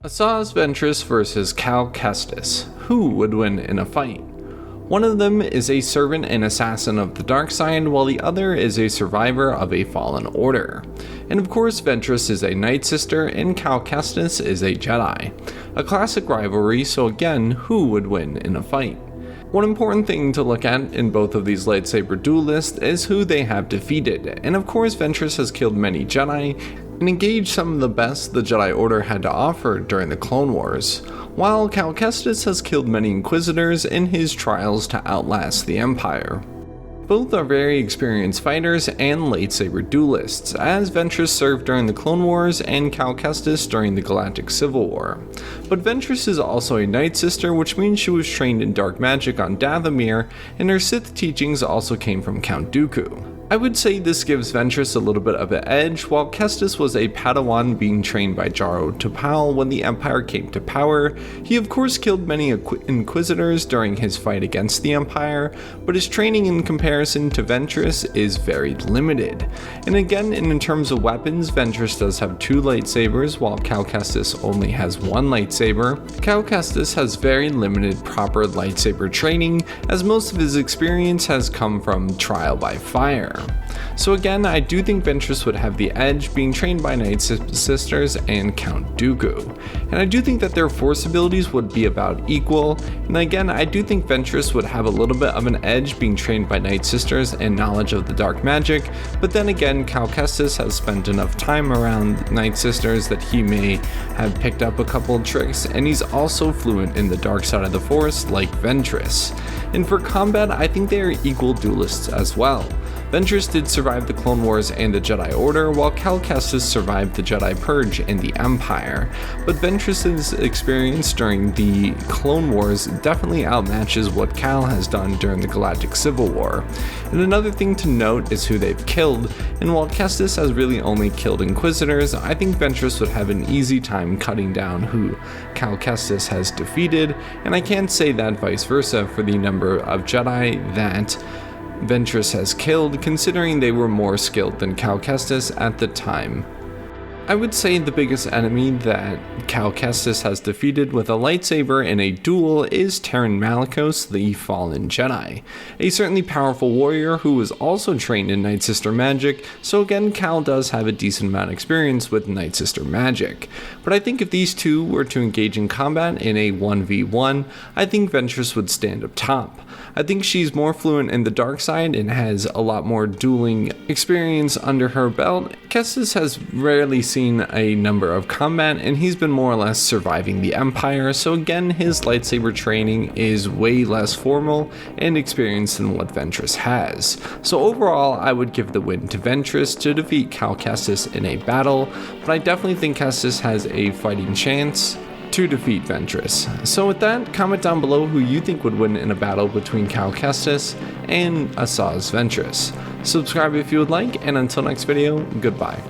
Assaji Ventress versus Kestis. Who would win in a fight? One of them is a servant and assassin of the dark side, while the other is a survivor of a fallen order. And of course, Ventress is a Night Sister and Kestis is a Jedi. A classic rivalry, so again, who would win in a fight? One important thing to look at in both of these lightsaber duelists is who they have defeated, and of course Ventress has killed many Jedi and engaged some of the best the Jedi Order had to offer during the Clone Wars, while Kestis has killed many Inquisitors in his trials to outlast the Empire. Both are very experienced fighters and lightsaber duelists, as Ventress served during the Clone Wars and Kestis during the Galactic Civil War. But Ventress is also a Night Sister, which means she was trained in dark magic on Dathomir, and her Sith teachings also came from Count Dooku. I would say this gives Ventress a little bit of an edge, while Kestis was a Padawan being trained by Jaro Tapal when the Empire came to power. He of course killed many Inquisitors during his fight against the Empire, but his training in comparison to Ventress is very limited. And again, in terms of weapons, Ventress does have 2 lightsabers, while Kestis only has 1 lightsaber. Kestis has very limited proper lightsaber training, as most of his experience has come from trial by fire. So again, I do think Ventress would have the edge, being trained by Night Sisters and Count Dooku. And I do think that their force abilities would be about equal, and again, I do think Ventress would have a little bit of an edge being trained by Night Sisters and knowledge of the dark magic, but then again, Kestis has spent enough time around Night Sisters that he may have picked up a couple of tricks, and he's also fluent in the dark side of the force like Ventress. And for combat, I think they are equal duelists as well. Ventress did survive the Clone Wars and the Jedi Order, while Kestis survived the Jedi Purge and the Empire. But Ventress's experience during the Clone Wars definitely outmatches what Cal has done during the Galactic Civil War. And another thing to note is who they've killed, and while Kestis has really only killed Inquisitors, I think Ventress would have an easy time cutting down who Kestis has defeated, and I can't say that vice versa for the number of Jedi that Ventress has killed, considering they were more skilled than Kestis at the time. I would say the biggest enemy that Kestis has defeated with a lightsaber in a duel is Terran Malicos, the Fallen Jedi, a certainly powerful warrior who was also trained in Night Sister magic, so again Cal does have a decent amount of experience with Night Sister magic. But I think if these two were to engage in combat in a 1v1, I think Ventress would stand up top. I think she's more fluent in the dark side and has a lot more dueling experience under her belt. Kestis has rarely seen a number of combat, and he's been more or less surviving the Empire, so again his lightsaber training is way less formal and experienced than what Ventress has. So overall, I would give the win to Ventress to defeat Kestis in a battle, but I definitely think Kestis has a fighting chance to defeat Ventress. So with that, comment down below who you think would win in a battle between Kestis and Assaji Ventress. Subscribe if you would like, and until next video, goodbye.